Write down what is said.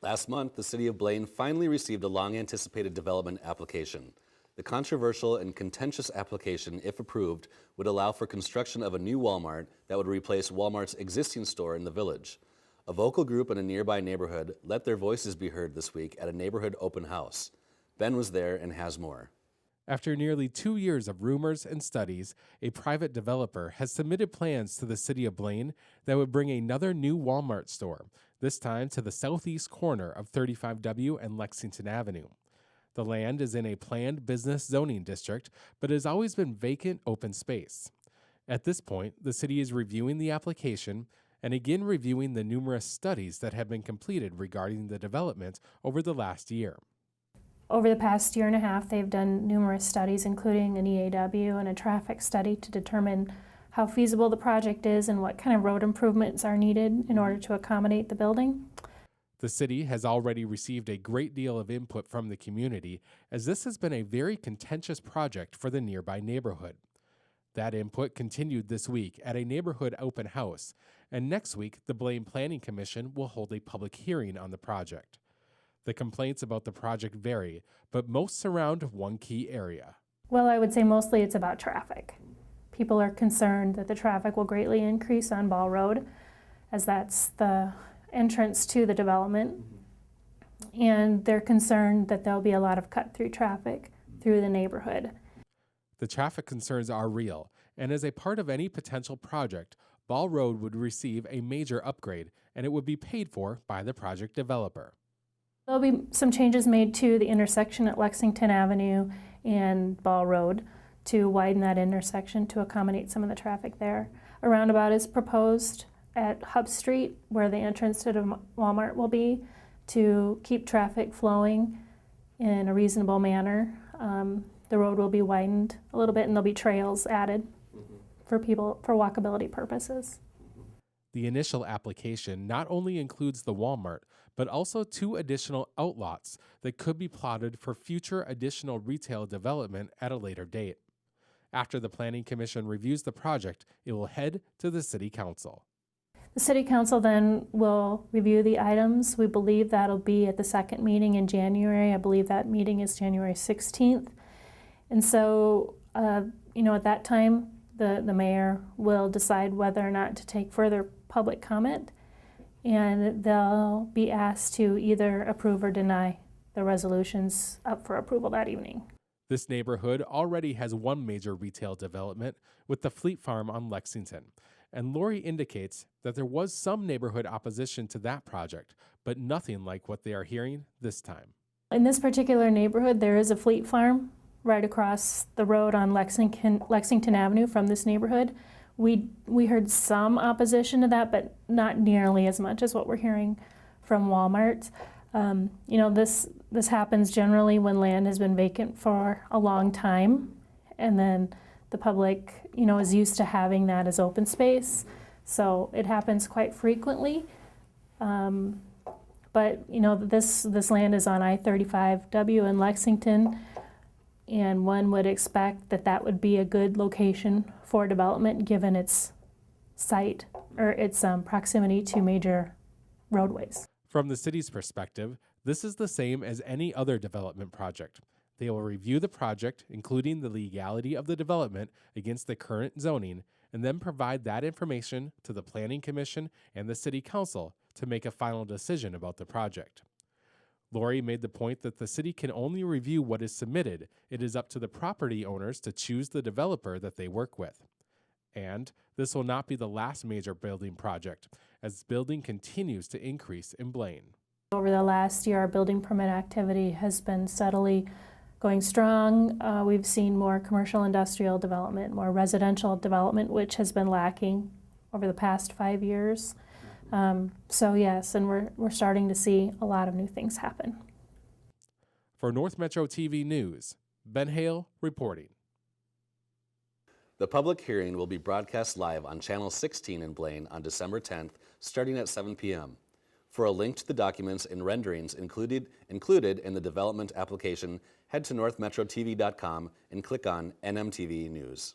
Last month, the City of Blaine finally received a long-anticipated development application. The controversial and contentious application, if approved, would allow for construction of a new Wal-Mart that would replace Wal-Mart's existing store in the village. A vocal group in a nearby neighborhood let their voices be heard this week at a neighborhood open house. Ben was there and has more. After nearly 2 years of rumors and studies, a private developer has submitted plans to the City of Blaine that would bring another new Wal-Mart store, this time to the southeast corner of 35W and Lexington Avenue. The land is in a planned business zoning district, but has always been vacant open space. At this point, the city is reviewing the application and again reviewing the numerous studies that have been completed regarding the development over the last year. Over the past year and a half, they've done numerous studies, including an EAW and a traffic study to determine how feasible the project is and what kind of road improvements are needed in order to accommodate the building. The city has already received a great deal of input from the community, as this has been a very contentious project for the nearby neighborhood. That input continued this week at a neighborhood open house, and next week the Blaine Planning Commission will hold a public hearing on the project. The complaints about the project vary, but most surround one key area. Well, I would say mostly it's about traffic. People are concerned that the traffic will greatly increase on Ball Road, as that's the entrance to the development. And they're concerned that there'll be a lot of cut-through traffic through the neighborhood. The traffic concerns are real, and as a part of any potential project, Ball Road would receive a major upgrade, and it would be paid for by the project developer. There'll be some changes made to the intersection at Lexington Avenue and Ball Road to widen that intersection to accommodate some of the traffic there. A roundabout is proposed at Hub Street, where the entrance to the Wal-Mart will be, to keep traffic flowing in a reasonable manner. The road will be widened a little bit, and there'll be trails added for people for walkability purposes. The initial application not only includes the Wal-Mart, but also 2 additional outlots that could be plotted for future additional retail development at a later date. After the Planning Commission reviews the project, it will head to the City Council. The City Council then will review the items. We believe that'll be at the second meeting in January. I believe that meeting is January 16th. And so, at that time, the mayor will decide whether or not to take further public comment, and they'll be asked to either approve or deny the resolutions up for approval that evening. This neighborhood already has one major retail development with the Fleet Farm on Lexington, and Lori indicates that there was some neighborhood opposition to that project, but nothing like what they are hearing this time. In this particular neighborhood, there is a Fleet Farm right across the road on Lexington Avenue from this neighborhood. We heard some opposition to that, but not nearly as much as what we're hearing from Wal-Mart. This happens generally when land has been vacant for a long time, and then the public, is used to having that as open space. So it happens quite frequently. But this land is on I-35W in Lexington, and one would expect that that would be a good location for development given its site or its proximity to major roadways. From the city's perspective, this is the same as any other development project. They will review the project, including the legality of the development against the current zoning, and then provide that information to the Planning Commission and the City Council to make a final decision about the project. Lori made the point that the city can only review what is submitted. It is up to the property owners to choose the developer that they work with. And this will not be the last major building project, as building continues to increase in Blaine. Over the last year, our building permit activity has been steadily going strong. We've seen more commercial industrial development, more residential development, which has been lacking over the past 5 years. So yes, and we're starting to see a lot of new things happen. For North Metro TV News, Ben Hale reporting. The public hearing will be broadcast live on Channel 16 in Blaine on December 10th, starting at 7 p.m. For a link to the documents and renderings included in the development application, head to northmetrotv.com and click on NMTV News.